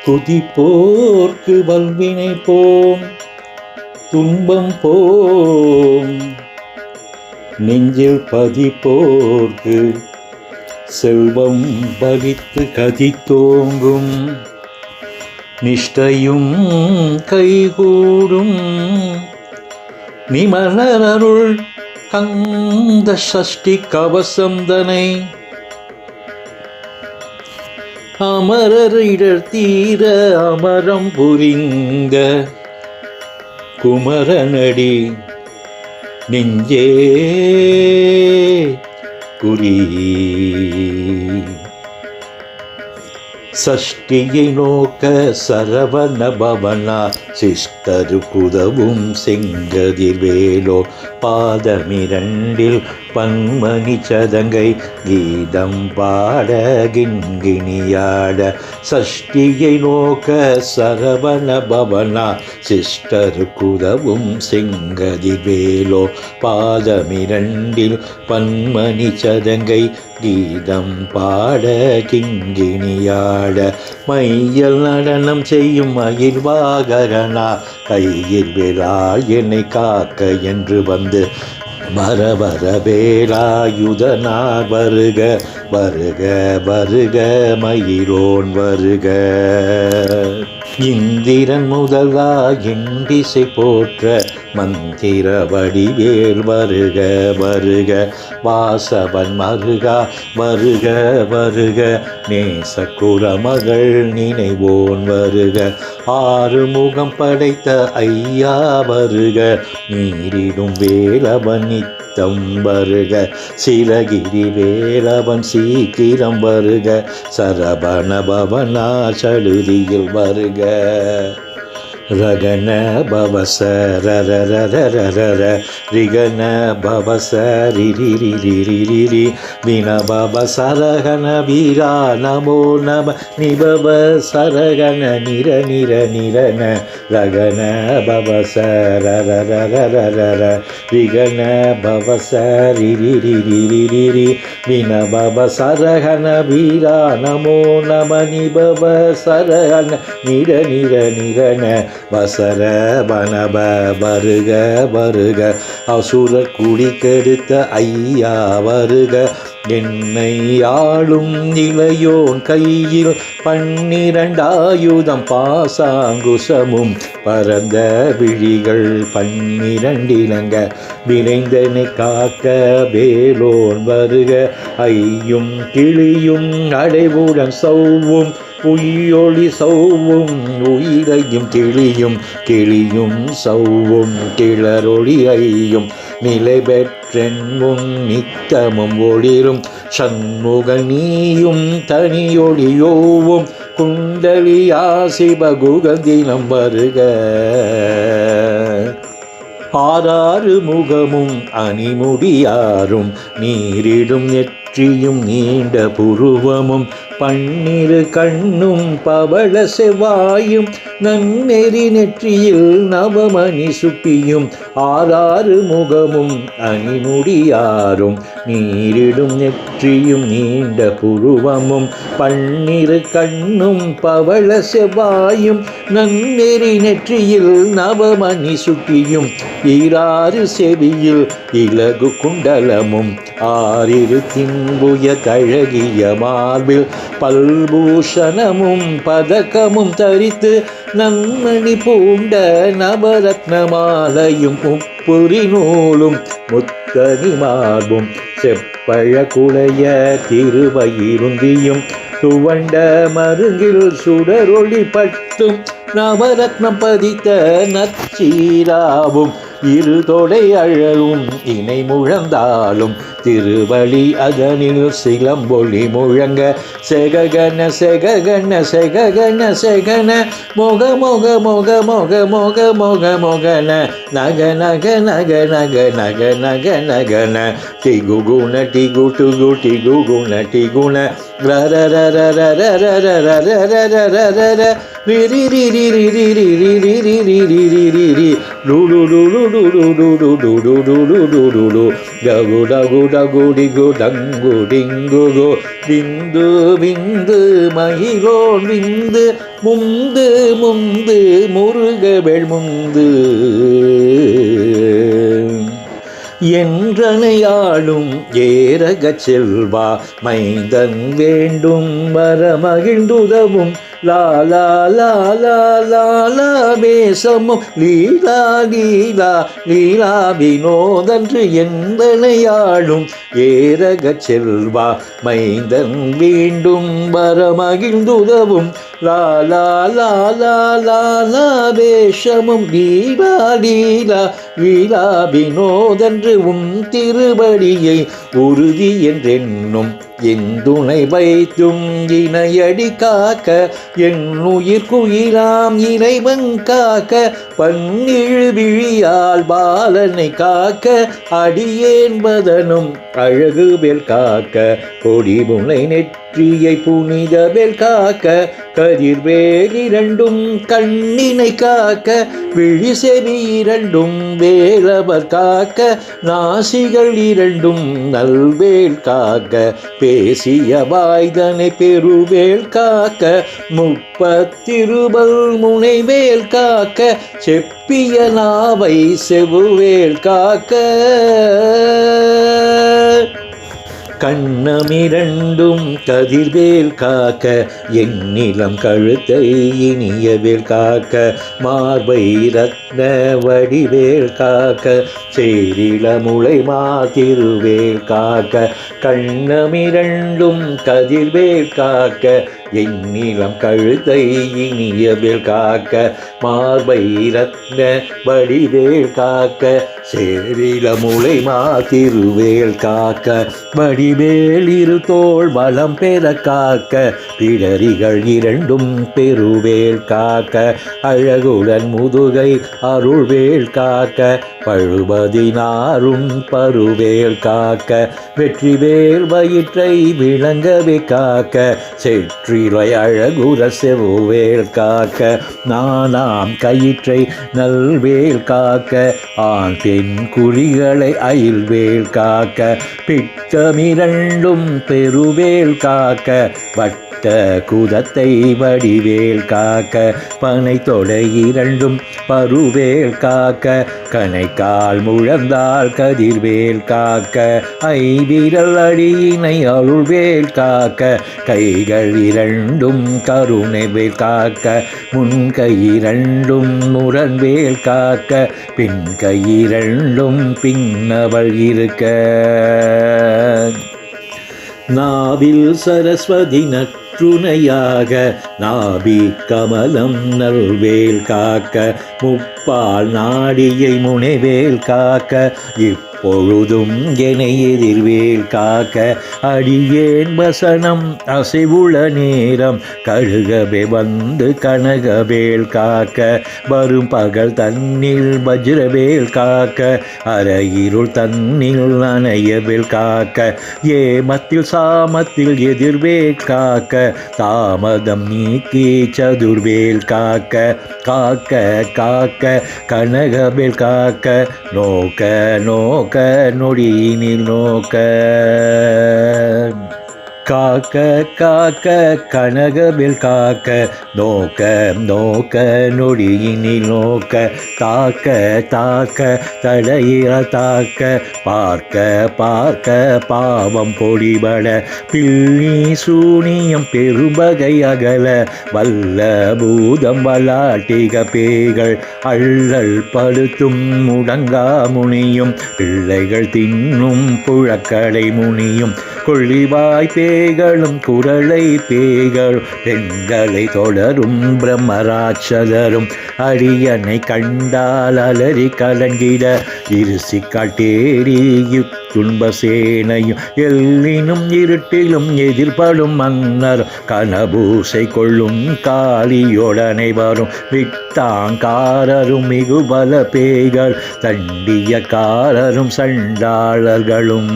துதிப்போர்க்கு வல்வினை போம் துன்பம் போம், நெஞ்சில் பதிப்போர்க்கு செல்வம் பலித்து கதித்தோங்கும், நிஷ்டையும் கைகூடும் நிமலருள் கந்த சஷ்டி கவசந்தனை அமரர் இடர் தீர அமரம் புரிந்த குமரனடி நெஞ்சே குறி. சஷ்டியை நோக்க சரவண பவனா சிஷ்டரு குதவும் செங்கதிர்வேலோ பாதமிரண்டில் பன்மணி சதங்கை கீதம் பாட கிண்கிணியாட. சஷ்டியை நோக்க சரவண பவனா சிஷ்டரு குதவும் செங்கதிர்வேலோ பாதமிரண்டில் பன்மணி சதங்கை கீதம் பாட கிங்கிணியாட. மையல் நடனம் செய்யும் மயில் வாகரனா கையில் விரால் என்னை காக்க என்று வந்து வர வர வேலாயுதனார் வருக வருக வருக மயிரோன் வருக. இந்திரன் முதலா எண்டிசை போற்ற மந்திர வடிவேல் வருக வருக. வாசவன் மருகா வருக வருக. நேச குலமகள் நினைவோன் வருக. ஆறுமுகம் படைத்த ஐயா வருக. நீரிடும் வேலவன் நித்தம் வருக. சிலகிரி வேலவன் சீக்கிரம் வருக. சரவண பவனா சடுதியில் வருக. ரகன பவச ரரரரரர ரிகன பவச ரிரிரிரிரிரி வின பவ சரகன வீரா நமோ நம நிபவ சரகன நிர நிர நிரன ரகன பவச ரரரரரர ரிகன பவச ரிரிரிரிரிரி வின பவ சரகன வீரா நமோ நம நிபவ சரகன நிர நிர நிரன வசர வனப வருக வருக. அசுரர் குடி கெடுத்த ஐயா வருக. என்னை ஆளும் இளையோன் கையில் 12 ஆயுதம் பாசாங்குசமும் பரந்த விழிகள் 12 இலங்க விரைந்தனை காக்க வேலோன் வருக. ஐயும் கிளியும் அடைவுடன் சௌவும் உயிரொளி சௌவும் உயிரையும் கிளியும் கிளியும் சௌவும் கிளரொளி ஐயும் நிலை பெற்றென் முன் நித்தமும் ஒளிரும் சண்முக நீயும் தனியொளியோவும் குண்டலியா சிவகுகந்தினம் வருக. ஆறாறு முகமும் அணிமுடியாரும் நீரிடும் நெற்றியும் நீண்ட புருவமும் 12 கண்ணும் பவள செவ்வாயும் நன்னெறி நெற்றியில் நவமணி சுப்பியும். ஆறாறு முகமும் அணிமுடியாரும் நீரிடும் நெற்றியும் நீண்ட புருவமும் 12 கண்ணும் பவள செவ்வாயும் நன்னெறி நெற்றியில் நவமணி சுப்பியும். ஈராறு செவியில் இலகு குண்டலமும் 6 தின்புய தழகிய மார்பில் பல்பூஷணமும் பதக்கமும் தரித்து நன்மணி பூண்ட நவரத்ன மாலையும் முப்புரி நூலும் முத்தனி மார்பும் செப்பழ குளைய திருவயிருந்தியும் துவண்ட மருங்கில் சுடரொளி பட்டும் நவரத்னம் பதித்த நச்சீராவும் இருதொடை அழலும் இணை முழந்தாலும் திருவழி அதனில் சிலம்பொலி முழங்க செககன செககன செககன செகன மொக மொக மொக மொக மொக மொக மொகன நக நக நக நக நக நக நகன டிகுகுண டிகு டுகு டிகுகுண டிகுண ரர ரர ரர ரர ரர ரர ரர விந்து விந்து மயிலோன் விந்து முந்து முந்து முருகவேள் முந்து என்றனையாளும் ஏரகச் செல்வா மைந்தன் வேண்டும் வரமகிழ்ந்துதவும் லாலா லாலா லாலா பேசமும் லீலா லீலா லீலா வினோதன்று எந்தனையாளும் ஏரகச் செல்வா மைந்தன் வேண்டும் வரமகிழ்ந்துதவும் லாலா லாலா லாலா வேஷமும் லீலா லீலா லீலா வினோதன்று உன் திருவடியை உறுதி என்றென்னும் என் துணை வைத்தும் இணையடி காக்க என் உயிர் குயிலாம் இறைவன் காக்க பன்னிழு விழியால் பாலனை காக்க அடியேன் பதனும் அழகுவேல் காக்க கொடிமுனை நெற்றியை புனிதவேல் காக்க கதிர்வேல் இரண்டும் கண்ணினை காக்க விழி செவி இரண்டும் வேலவர் காக்க நாசிகள் இரண்டும் நல்வேல் காக்க பேசிய வாய்தனை பெருவேல் காக்க முப்பத்திருபல் முனைவேல் காக்க செப்பிய நாவை செவுவேல் காக்க கண்ணமிரண்டும் கதிர்வேல் காக்க எண்ணிலம் கழுத்தை இனியவேல் காக்க மார்பை ரத்ன வடிவேல் காக்க சேரிள முளை திருவேல் காக்க கண்ணமிரண்டும் கதிர்வேல் காக்க எண்ணிலம் கழுத்தை இனியவேல் காக்க மார்பை ரத்ன வடிவேல் காக்க சேரிள முளை திருவேல் காக்க வடிவேல் இரு தோள் பலம் பெற காக்க பிடரிகள் இரண்டும் பெருவேல் காக்க அழகுடன் முதுகை அருள்வேல் காக்க பழுபதினாரும் பருவேல் காக்க வெற்றிவேல் வயிற்றை விளங்கவே காக்க செற்றிலை அழகுற செவ்வேல் காக்க நானாம் கயிற்றை நல்வேல் காக்க ஆண் பெண் குறிகளை அயில்வேல் காக்க பிச்சமிரண்டும் பெருவேல் காக்க வட்ட குதத்தை வடிவேல் காக்க பனை தொடை இரண்டும் பருவேல் காக்க கணைக்கால் முழந்தால் கதிர்வேல் காக்க ஐவிரல் அடியினை அருள்வேல் காக்க கைகள் இரண்டும் கருணைவேல் காக்க முன்கை இரண்டும் முரண்வேல் காக்க பின் கையிரண்டும் பின்னவள் இருக்க நாவில் சரஸ்வதி நற்றுணையாக நாபி கமலம் நல்வேல் காக்க முப்பால் நாடியை முனைவேல் காக்க பொழுதும் என எதிர்வேல் காக்க அடியேன் வசனம் அசைவுள நேரம் கழுகவே வந்து கனகவேல் காக்க வரும் பகல் தன்னில் வஜ்ரவேல் காக்க அரையிருள் தன்னில் அணையவேல் காக்க ஏமத்தில் சாமத்தில் எதிர்வேல் காக்க தாமதம் நீக்கி சதுர்வேல் காக்க காக்க காக்க கனகவேல் காக்க நோக்க நோக்க நொடியினில் நோக்க காக்க காக்க கனகவேல் காக்க நோக்க நோக்க நொடியினில் நோக்க தாக்க தாக்க தடையிற தாக்க பார்க்க பார்க்க பாவம் பொடிபட பில்லி சூனியம் பெருபகை அகல வல்ல பூதம் வளாட்டிக பேய்கள் அள்ளல் படுத்தும் முடங்கா முனியும் பிள்ளைகள் தின்னும் புழக்கடை முனியும் கொள்ளிவாய் பேய்களும் குரலை பேய்கள் பெண்களை தொடரும் பிரம்மராட்சதரும் அரியனை கண்டால் அலறி கலங்கிட இருசி காட்டேரி துன்ப சேனையும் எல்லினும் இருட்டிலும் எதிர்படும் மன்னர் கனபூசை கொள்ளும் காளியோடனை வரும் விட்டாங்காரரும் மிகுபல பேய்கள் தண்டியக்காரரும் சண்டாளர்களும்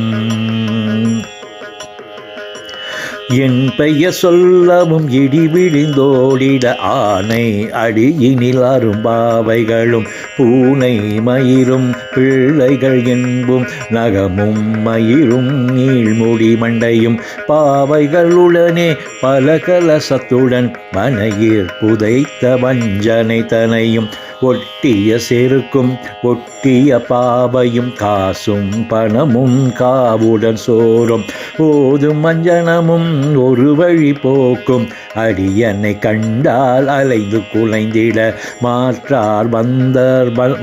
என் பெயர் சொல்லவும் இடி விழிந்தோடிட ஆனை அடியினில் அரும்பாவைகளும் பூனை மயிரும் பிள்ளைகள் என்பும் நகமும் மயிரும் நீள்முடி மண்டையும் பாவைகளுடனே பல கலசத்துடன் மனையில் புதைத்த வஞ்சனை தனையும் ஒட்டிய செருக்கும் ஒட்டிய பாவையும் காசும் பணமும் காவுடன் சோறும் ஓதும் மஞ்சனமும் ஒரு வழி போக்கும் அடியனை கண்டால் அலைந்து குலைந்திட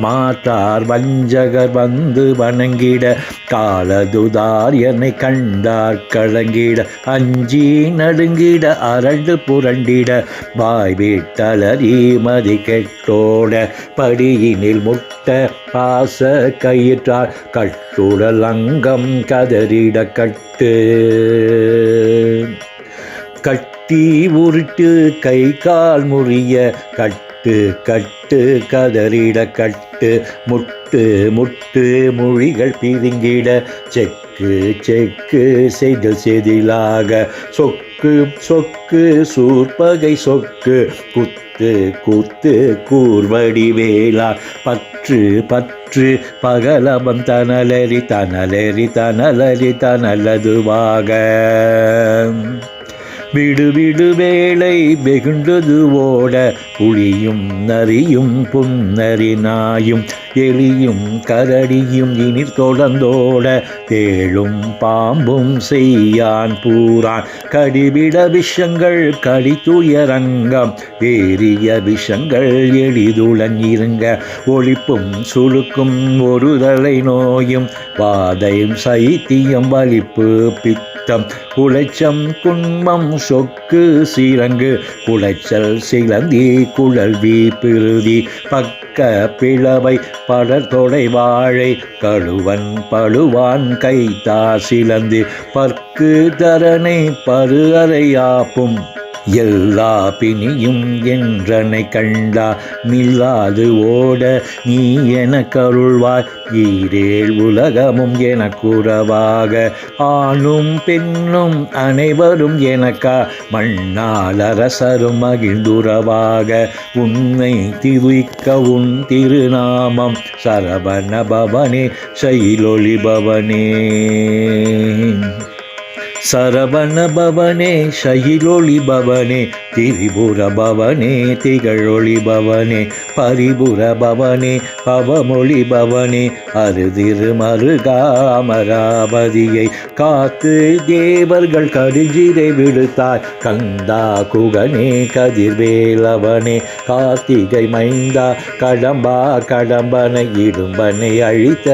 மாற்றார் வஞ்சகர் வந்து வணங்கிட காலதுதார் என்னை கண்டார் கலங்கிட அஞ்சி நடுங்கிட அரண்டு புரண்டிட வாய் வீட்டலறி மதி கெட்டோட படியினில் முட்ட பாச கயிற்றார் கட்டுடல் அங்கம் கதறிட கட்டி உருட்டு கை கால் முறிய கட்டு கதறிட முட்டு மொழிகள் பிதுங்கிட செக்கு செதிலாக சொக்கு சூர்பகை சொக்கு கூத்து கூர்வடி வேளா பற்று பகலபம் தனலதுவாக விடு வேளை வெகுண்டது ஓட புலியும் நரியும் புன்னரி நாயும் எலியும் கரடியும் இனிர் தொடர்ந்தோட தேளும் பாம்பும் செய்யான் பூரான் கடிவிட விஷங்கள் கடித்துயரங்கம் வேறிய விஷங்கள் எளிதுடன் இருங்க ஒழிப்பும் சுழுக்கும் ஒரு தலை நோயும் வாதையும் சைத்தியம் வலிப்பு பித்தம் குளைச்சம் குன்மம் சொக்கு சீரங்கு குளைச்சல் சிலந்தி குழல்வி பிறுதி பக்க பிளவை படர்தொடை வாழை கழுவன் பழுவான் கைத்தா சிலந்து பற்கு தரனை பரு அறையாப்பும் எல்லா பிணியும் என்றனை கண்டா நில்லாது ஓட நீ என கருள்வாய் ஈரேல் உலகமும் என குறவாக ஆணும் பெண்ணும் அனைவரும் எனக்கா மண்ணால் அரசரும் மகிழ்ந்துறவாக உன்னை திரிக்க உன் திருநாமம் சரவண பவனே சைலொளி பவனே சரவண பவனே சயிலொளி பவனே திரிபுர பவனே திகழொளி பவனே பரிபுர பவனே பவமொழி பவனே அருதிருமருகாமராபதியை காத்து தேவர்கள் கடிஞ்சிரை விடுத்தாய் கந்தா குகனே கதிர்வேலவனே கார்த்திகை மைந்தா கடம்பனை இடும்பனை அழித்த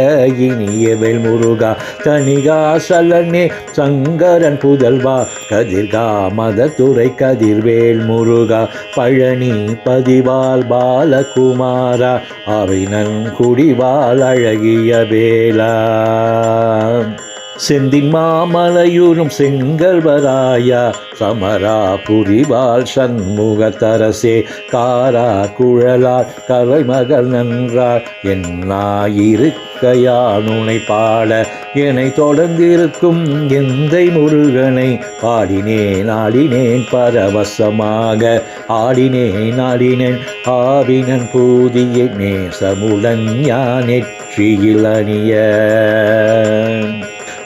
இனியவேல் முருகா தனிகாசலனே சங்கரன் புதல்வா கதிர்காமத துறை கதிர்வேல் முருகா பழனி பதிவால் பாலகுமாரா அவினன் குடிவால் அழகிய வேலா செந்தின் மாமலையூரும் செங்கல்வராயா சமரா புரிவாள் சண்முகத்தரசே காரா குழலார் கலைமகள் நன்றார் என்னாயிருக்கையானுனை பாட என்னை தொடர்ந்திருக்கும் எந்தை முருகனை ஆடினேன் பரவசமாக ஆடினேன் ஆவினன் பூதியை நேசமுடன் ஞான் நெற்றியில் அணிய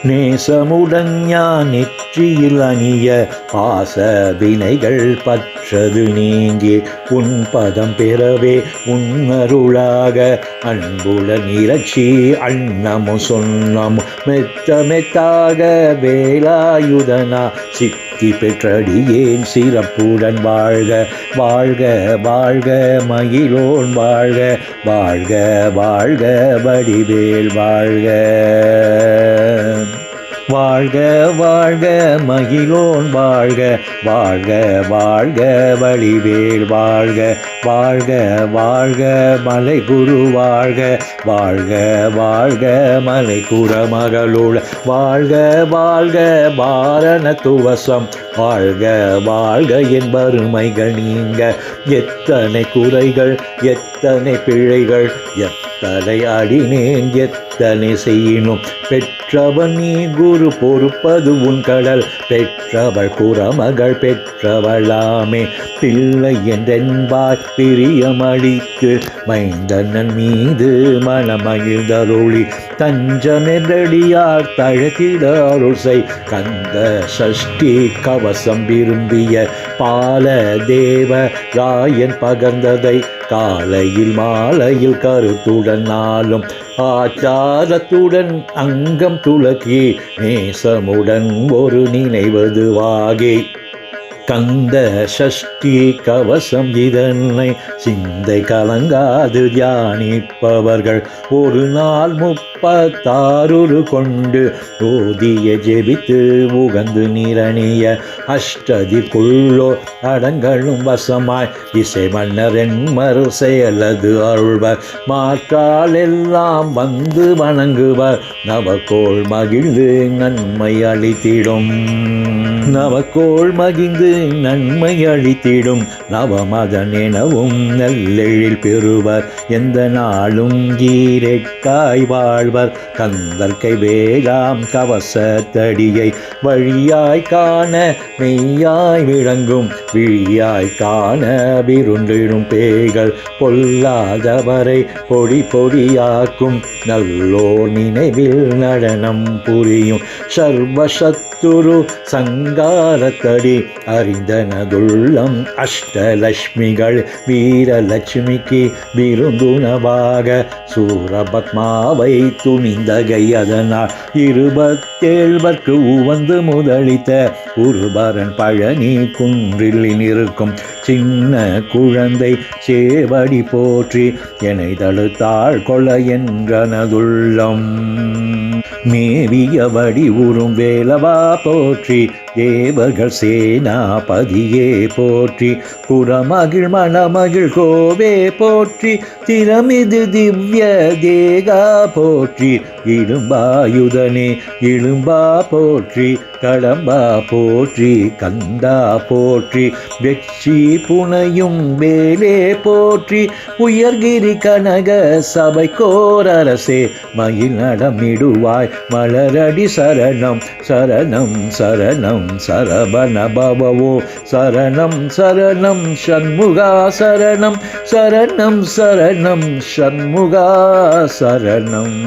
நேசமுடன் ஞான் நெற்றியில் அணிய பாச வினைகள் பற்றது நீங்கி உன் பதம் பெறவே உன்னருளாக அன்புடன் இறைச்சி அன்னமும் சொன்னமும் மெத்தாக வேலாயுதனா சித்தி பெற்றடியேன் சிறப்புடன் வாழ்க மகிழோன் வாழ்க வடிவேல் வாழ்க மகிழோன் வாழ்க வடிவேல் வாழ்க மலை குரு வாழ்க மலை குரமகளோட வாழ்க பாரண துவசம் வாழ்க என் வறுமைகள் நீங்க எத்தனை குறைகள் எத்தனை பிழைகள் எத்தனை அடினேன் எத்தனை செய்யினும் பெற்றவன் நீ குரு பொறுப்பது உன் கடல் பெற்றவள் குறமகள் பெற்றவளாமே பிள்ளை என்றென்பாய் பிரியமளித்து மைந்தனன் மீது மனமகிழ்ந்தருளி தஞ்சமென்றடியார் தழகிட அருள்சை கந்த சஷ்டி கவசம் விரும்பிய பால தேவ ராயன் பகர்ந்ததை காலையில் மாலையில் கருத்துடன் நாளும் ஆச்சாரத்துடன் அங்கம் துலக்கி நேசமுடன் ஒரு நினைவதுவாகி கந்த சஷ்டி கவசம் இதனை சிந்தை கலங்காது தியானிப்பவர்கள் ஒரு நாள் 36 கொண்டு ஓதிய ஜெபித்து உகந்து நிரணிய அஷ்டதிக்குள்ளோ அடங்களும் வசமாய் இசை மன்னரின் மறு செயலது அருள்வர் மாற்றால் எல்லாம் வந்து வணங்குவர் நவக்கோள் மகிழ்ந்து நன்மை அளித்திடும் நவக்கோள் மகிழ்ந்து நன்மை அளித்திடும் நவமதன் எனவும் நல்லெழில் பெறுவர் எந்த நாளும் ஈரெட்டாய் வாழ்வர் கந்தற்கை வேளாம் கவசத்தடியை வழியாய் காண மெய்யாய் விளங்கும் விழியாய் காண விருண்டிடும் பேய்கள் பொல்லாதவரை பொடி பொடியாக்கும் நல்லோர் நினைவில் நடனம் புரியும் சர்வசத்துரு சங்காரத்தடி அறிந்தனதுள்ளம் அஷ்டலட்சுமிகள் வீரலட்சுமிக்கு விருந்துணவாக சூரபத்மாவை துணிந்தகை அதனால் 27 உவந்து முதலித்த உருபரன் பழனி குன்றில் இருக்கும் சின்ன குழந்தை சேவடி போற்றி என்னை தடுத்தாள் கொல என்றனதுள்ளம் மேவியபடி உறும் வேலவா போற்றி தேவர்கள் சேனாபதியே போற்றி குரமகிழ் மணமகிழ் கோவே போற்றி திறமிது திவ்ய தேகா போற்றி இடும்பாயுதனே இடும்பா போற்றி கடம்பா போற்றி கந்தா போற்றி வெற்றி புனையும் வேலே போற்றி உயர்கிரி கனக சபை கோரரசே மயில் நடமிடுவாய் மலரடி சரணம் சரணம் சரணம் சரவண பவவோ சரணம் சரணம் சண்முகா சரணம் சரணம் சரணம் சண்முகா சரணம்